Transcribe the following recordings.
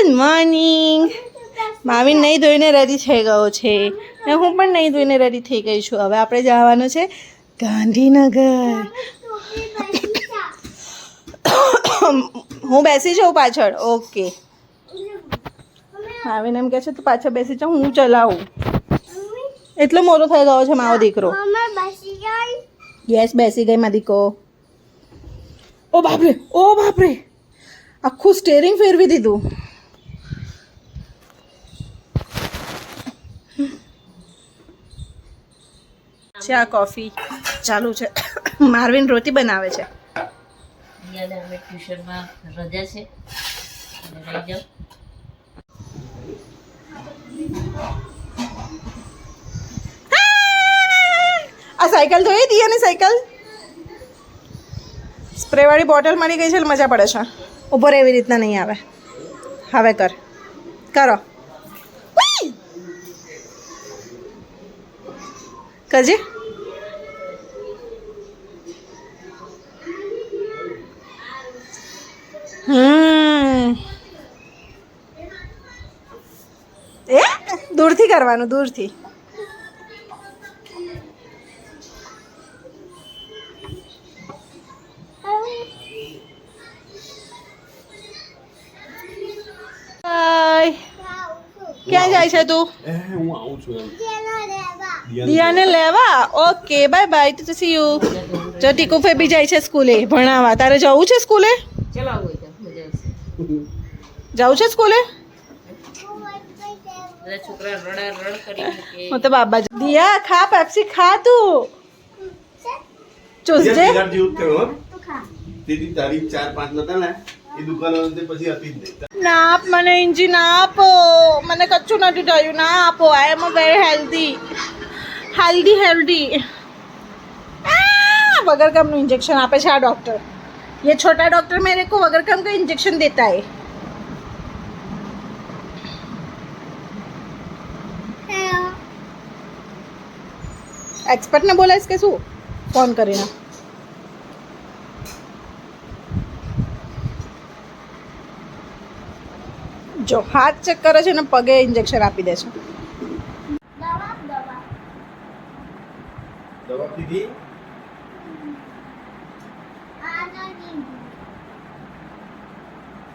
Good morning. માવીન નહીં ધોઈને ready થઈ ગયો છે ને હું પણ નહીં ધોઈને રેડી થઈ ગઈ છું. હવે આપણે જવાનું છે ગાંધીનગર. હું બેસી જાઉં પાછળ. ઓકે. માવીન એમ કહે છે તું પાછળ બેસી જાઉં, હું ચલાવું. એટલો મોટો થઈ ગયો છે મારો દીકરો. યસ, બેસી ગઈ મારો દીકરો. ઓ બાપરે, ઓ બાપરે, આખું સ્ટેરિંગ ફેરવી દીધું. ચા કોફી ચાલુ છે. માર્વિન રોટી બનાવે છે. ટ્યુશનમાં રજા છે. આ સાયકલ ધોઈ દિયાની સાયકલ. સ્પ્રે વાળી બોટલ મળી ગઈ છે એટલે મજા પડે છે. ઉપર એવી રીતના નહીં આવે. હવે કરો કરજે. એ દૂરથી કરવાનું, દૂરથી. ક્યાં જાય છે તું? હું આવું છું દિયાને લેવા. Okay, bye bye. તો સી યુ. જો ટીકુ ફેબી જાય છે સ્કૂલે ભણાવવા. તારે જવું છે સ્કૂલે? જવું છે સ્કૂલે? હું તો બાબા દિયા ખા, પેપ્સી ખા તું. ચૂસજે. દીદી તારીખ 4-5 નતા ને એ દુકાનો પછી હતી જ નહીં. ના આપ મને ઇંજી, ના આપો. મને કચ્છું નથી થયું, ના આપો. આઈ એમ અ વેરી હેલ્ધી. वगर कम નું इंजेक्शन આપે છે આ डॉक्टर. ये छोटा डॉक्टर मेरे को वगर कम का इंजेक्शन देता है. एक्सपर्ट ने बोला इसके શું ફોન કરીને. જો હાથ ચેક કરે છે ને પગે ઇન્જેક્શન આપી દે છે. દવા પીધી?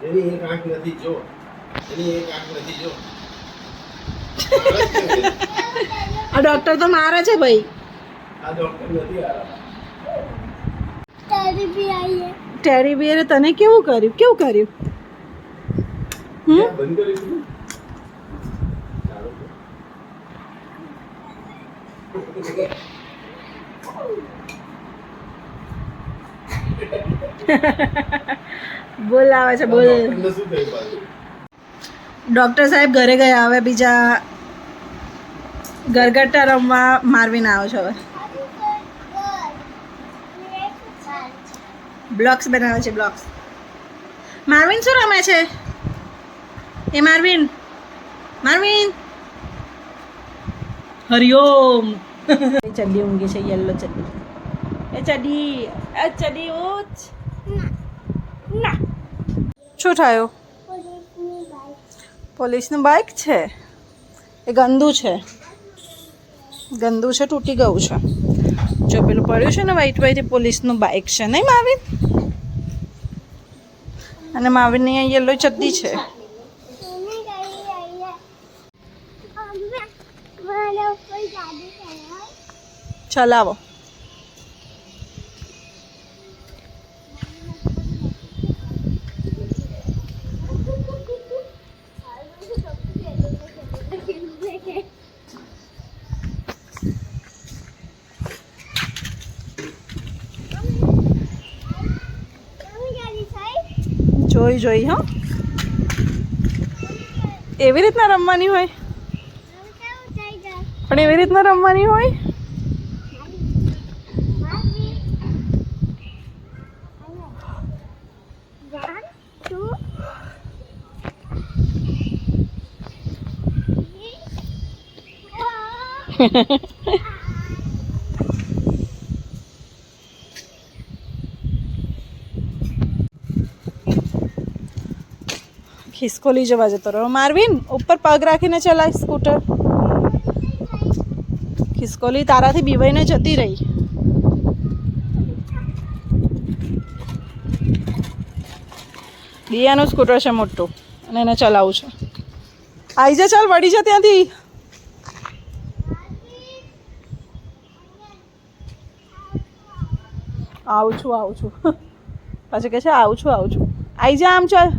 એની એક આંખ નથી જો. આ ડોક્ટર તો મારે છે ભાઈ. આ ડોક્ટર નથી આ. ટેરી બિયરે તને કેવું કર્યું? બંધ કરી બોલાવે છે, બોલ. ડોક્ટર સાહેબ ઘરે ગયા. હવે બીજા ગરગટ્ટા રમવા માર્વિન આવ્યો છે. હવે બ્લોક્સ બનાવે છે, બ્લોક્સ. માર્વિન શું રમે છે? એ માર્વિન હરિઓમ. ચડ્ડી ઊંઘી છે, યલો ચડ્ડી. એ ચડ્ડી ઉચ. ના શું થયું? પોલીસનું બાઇક છે. એ ગંદુ છે, તૂટી ગયું છે. જો પેલું પડ્યું છે ને વ્હાઈટ એ પોલીસનું બાઇક છે નહીં માર્વિન? અને માર્વિનની અહીંયા યલો ચડ્ડી છે. ચલાવો. જોઈ હા. એવી રીતના રમવાની હોય, પણ એવી રીતના રમવાની હોય. ખિસકોલી જવા જતો રહ્યો. માર્વિન ઉપર પગ રાખીને ચલાય સ્કૂટર. ખિસકોલી તારાથી બીવાઈને જતી રહી. દિયાનું સ્કૂટર છે મોટું અને એને ચલાવું છે. આવી જા, ચાલ વળી જા ત્યાંથી. આવું છું પાછું કહે છે આવું છું. આવી જા આમ, ચાલ.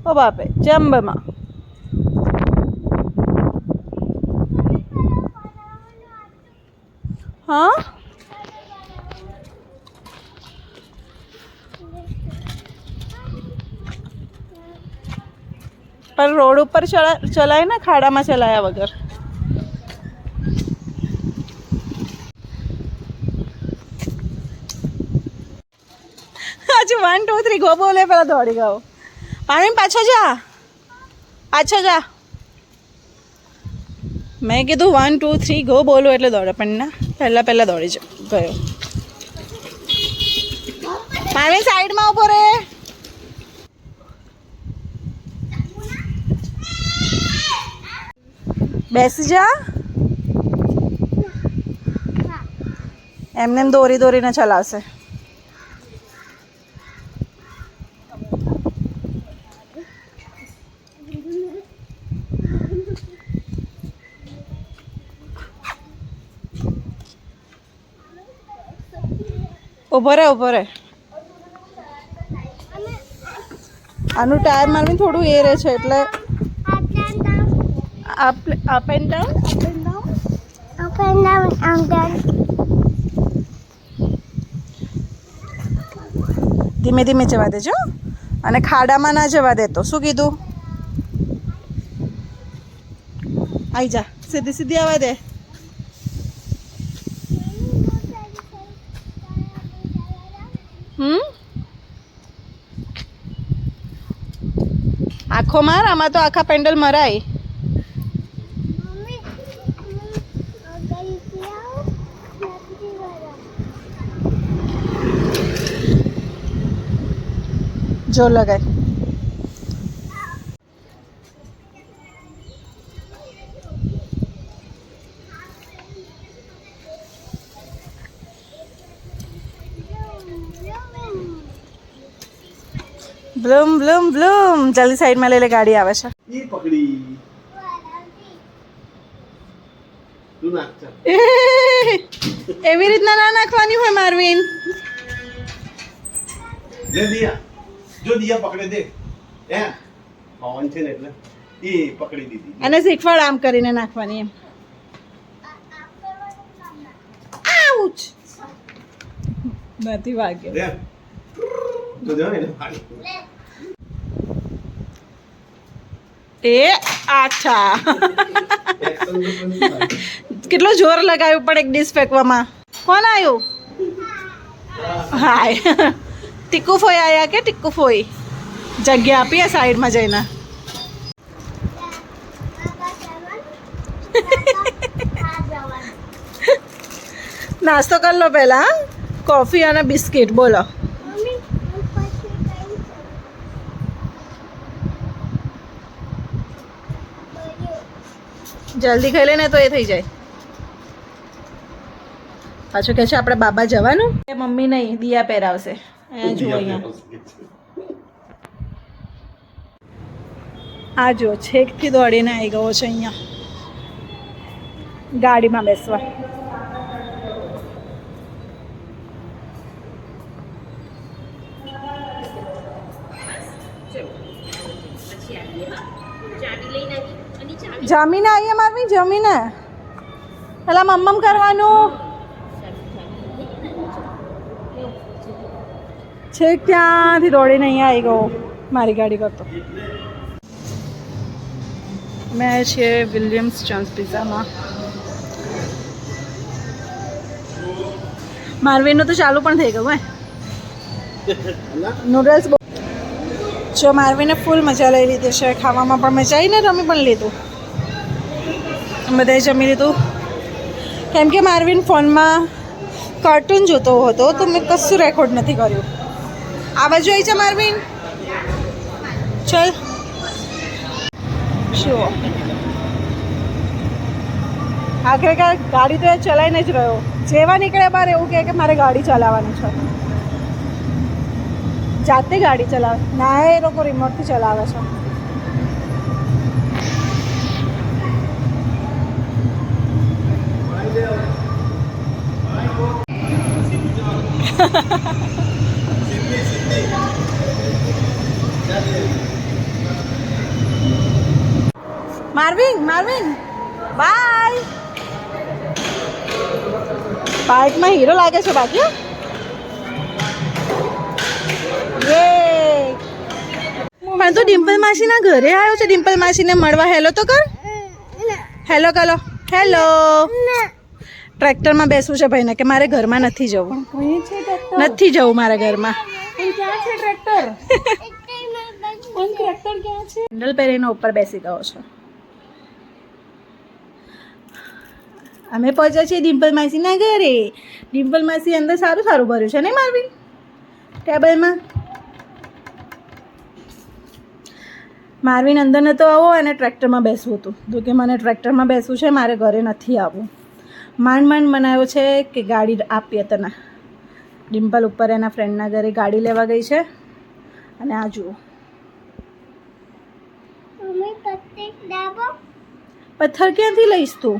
ઓ બાપે જમ્બમાં. હા पर रोड ऊपर चलाए ना, खाड़ा में चलाया वगर. अच्छा 1 2 3 गो बोले पहला दौड़ी गयो. पानी पाछो जा. मैं कीधु 1 2 3 गो बोलो एटले दौड़े, पण ना पहला दौड़ी गयो. पानी साइड में उभो रे. બેસી જા. એમને દોરીને ચલાવશે. ઉભો રે. આનું ટાયર મારવી થોડું એ રહે છે એટલે up and down. ધીમે જવા દેજો અને ખાડામાં ના જવા દેતો. શું કીધું? આવી જા, સીધી આવવા દે. આખો માર. આમાં તો આખા પેન્ડલ મરાય. જોર લગાય. બ્લૂમ જલ્દી સાઈડમાં લઈ લે, ગાડી આવે છે. એ પકડી તું નાખ. એવી રીતના ના નાખવાની હોય માર્વિન. લે દિયા, જો દિયા પકડે દે. હે પવન છે ને એટલે એ પકડી દીધી. અને શીખવાડ આમ કરીને નાખવાની એમ. આઉચ! નથી વાગ્યો. લે તો જો એને પાડી. એ આછા. કેટલો જોર લગાવ્યું પણ એક ડીશ ફેંકવામાં. કોણ આવ્યું? હાય ટીકુ ફોઈ આયા કે? ટીકુ ફોઈ જગ્યા આપીએ સાઈડમાં જઈને. નાસ્તો કરી લો પહેલા. કોફી અને બિસ્કિટ. બોલો. જલ્દી ખાઈ લે ને તો એ થઈ જાય. પાછું કહે છે આપણે બાબા જવાનું. મમ્મી નહીં, દિયા પહેરાવશે. અહીંયા જુઓ, અહીંયા આ જુઓ, છેકથી દોડીને આવી ગયો છે અહીંયા ગાડીમાં બેસવા. જમીને આવીએ મારવી. જમીને પેલા મમ્મમ કરવાનું. છેક ત્યાંથી દોડીને અહીંયા આવી ગયો મારી ગાડી કરતો. મેં છે વિલિયમ્સ ચાન્સ પિઝામાં. મારવીનું તો ચાલુ પણ થઈ ગયું હે નૂડલ્સ. જો મારવીને ફૂલ મજા લઈ લીધી છે ખાવામાં, પણ મજા આવીને રમી પણ લીધું. બધાએ જમી લીધું. કેમ કે મારવીન ફોનમાં કાર્ટૂન જોતો હતો તો મેં કશું રેકોર્ડ નથી કર્યું. આ બાજુ આવી છે મારવીન. ચલ જુઓ આખરે ગાડી તો એ ચલાવીને જ રહ્યો. જેવા નીકળે બહાર એવું કહે કે મારે ગાડી ચલાવવાની છે. જાતે ગાડી ચલાવે ના, એ લોકો રિમોટથી ચલાવે છે. માર્વિન બાય. પાર્કમાં હીરો લાગે છે બાકી. પણ તું ડિમ્પલ માસીના ઘરે આવ્યો છે. ડિમ્પલ માસીને મળવા હેલો તો કર. હેલો કરો. હેલો. ટ્રેક્ટરમાં બેસવું છે ભાઈને કે મારે ઘરમાં નથી જવું. નથી જવું મારે ઘરમાં. ક્યાં છે ટ્રેક્ટર? ટ્રેક્ટર ક્યાં છે? હેન્ડલ પહેરીને ઉપર બેસી ગયો છે. અમે પહોંચ્યા છીએ ડિમ્પલ માસીના ઘરે. ડિમ્પલ માસી અંદર સારું સારું ભર્યું છે નહીં મારવી ટેબલમાં. મારવીન અંદર નહોતો આવો અને ટ્રેક્ટરમાં બેસવું હતું. તો કે મને ટ્રેક્ટરમાં બેસવું છે, મારે ઘરે નથી આવવું. માંડ બનાવ્યો છે કે ગાડી આપીએ તને. ડિમ્પલ ઉપર એના ફ્રેન્ડના ઘરે ગાડી લેવા ગઈ છે. અને આ જુઓ પથ્થર ક્યાંથી લઈશ તું?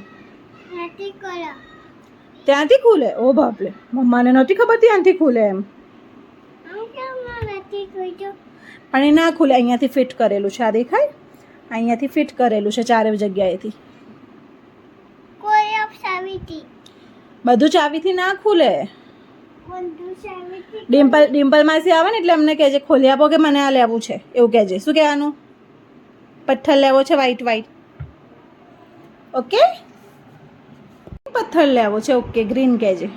ત્યાંથી ખુલે? ઓ બાપલે, મમ્માને નહોતી ખબર ત્યાંથી ખુલે એમ. પણ એ ના ખુલે. અહીંયાથી ફિટ કરેલું છે. આ દેખાય? અહીંયાથી ફિટ કરેલું છે ચારે જગ્યાએથી. બધું ચાવીથી ના ખુલે. ડિમ્પલ માસી આવે ને એટલે અમને કહેજે ખોલી આપો કે મને આ લેવું છે એવું કહેજે. શું કહેવાનું? પથ્થર લેવો છે વ્હાઈટ. ઓકે, પથ્થર લેવો છે. ઓકે, ગ્રીન કહેજે.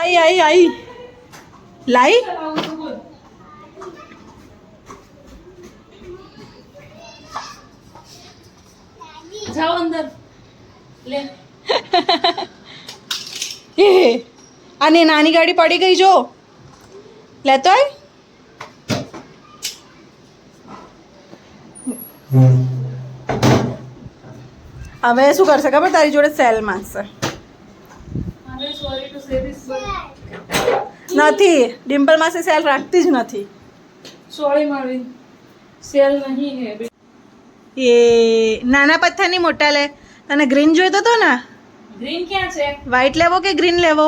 આઈ લાઈ. જાઓ અંદર લે. આની નાની ગાડી પડી ગઈ જો. લેતો આય. હવે શું કરશે ખબર? તારી જોડે સેલ માંગશે. નથી, ડિમ્પલ માસી સેલ રાખતી જ નથી. સોરી મારવી, સેલ નહીં હે. એ નાના પથ્થરની મોટા લે. તને ગ્રીન જોઈતો હતો ને? ગ્રીન ક્યાં છે? વ્હાઈટ લેવો કે ગ્રીન લેવો?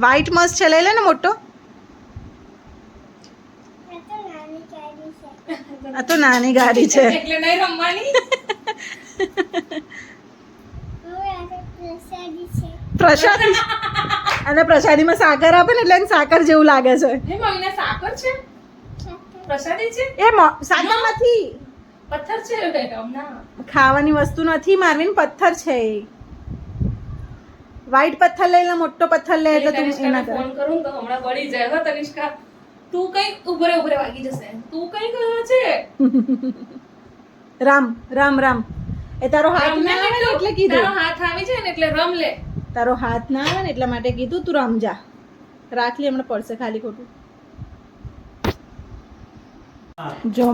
વ્હાઈટ મસ્ત છે, લઈ લે ને મોટો. આ તો નાની ગાડી છે એટલે નહીં રમવાની. પ્રસાદી. અને પ્રસાદીમાં સાકર આપે ને એટલે એને સાકર જેવું લાગે છે. હે મમ્મીને સાકર છે? પ્રસાદી છે? એ સાકર નથી, પથ્થર છે. હમણાં ખાવાની વસ્તુ નથી મારવીન, પથ્થર છે. વ્હાઈટ પથ્થર લઈ લે, મોટો પથ્થર લે એટલે તું એના ફોન કરું તો હમણાં બળી જાય. હો તનિષ્કા, તું કઈ ઉભરે વાગી જશે. તું કઈ ગયો છે? રામ. એ તારો હાથ ના આવે ને એટલે કીધું. તારો હાથ આવી જાય ને એટલે રમ લે. તારો હાથ ના આવે ને એટલા માટે કીધું તું રમજા. રાખ લે, હમણાં પડશે ખાલી ખોટું. જો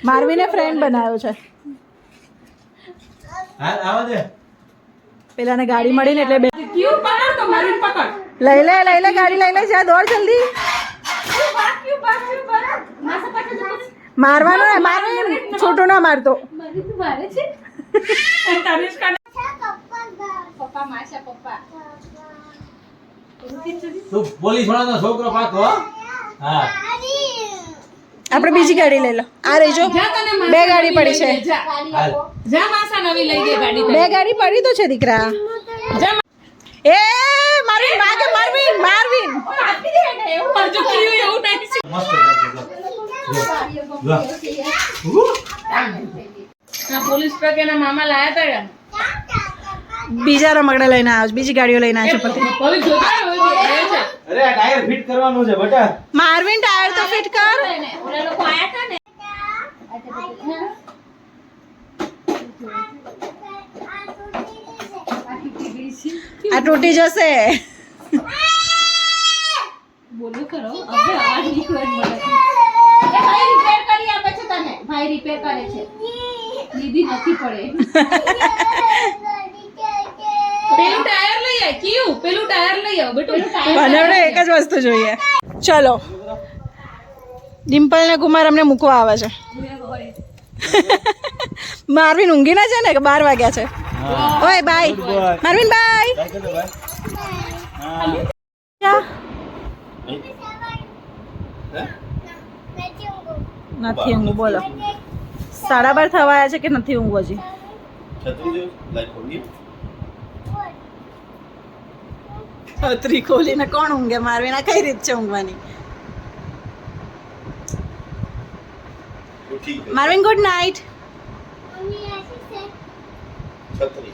મારવીને ફ્રેન્ડ બનાવ્યો છે. આવા દે. પેલાને ગાડી મળી ને એટલે ક્યુ પકડ તો મારી પકડ. લઈ લે ગાડી લઈ લે. જા દોડ જલ્દી. મારવાનો ને, મારવીન છોટો ના મારતો. મારે છે તનિષ્કા. પપ્પા માસા પપ્પા. તું પોલીસ વાળાનો છોકરો પાકો. હા, આપણે બીજી ગાડી લઈ લો. આ રહી જો, બે ગાડી પડી છે. જા માસા નવી લઈ ગઈ ગાડી. બે ગાડી પડી તો છે દીકરા. એ મારવીન ભાગે. મારવીન આપી દે ને. એવું કરજો ક્યુ એવું નહીં છે. મસ્ત ના પોલીસ ટ્રક એના મામા લાયા હતા. બીજા રમકડા લઈને આવ્યો છે, બીજી ગાડીઓ લઈને આવ્યો છે. પોલીસ જોતા હોય છે. અરે આ ટાયર ફિટ કરવાનું છે બેટા. મારવીન ટાયર તો ફિટ કર. ઓલા લોકો આયા હતા ને. આ તૂટી જશે. બોલો કરો હવે. આવાજ નીકળે મને. એટલે કરે છે દીદી નથી પડે પેલું ટાયર લઈ આવ ક્યું પેલું ટાયર લઈ આવ બેટું મને એક જ વસ્તુ જોઈએ. ચલો ડિમ્પલ ને કુમાર અમને મૂકવા આવે છે. મારવીન ઊંઘી ના છે ને કે 12 વાગ્યા છે. ઓય બાય મારવીન બાય. નથી ઊંઘું બોલો. 12:30 થવા આવ્યા છે કે નથી ઊંઘવું હજી? છત્રી ખોલીને કોણ ઊંઘે? મારવીન આ કઈ રીત છે ઊંઘવાની? મારવીન ગુડ નાઇટ. છત્રી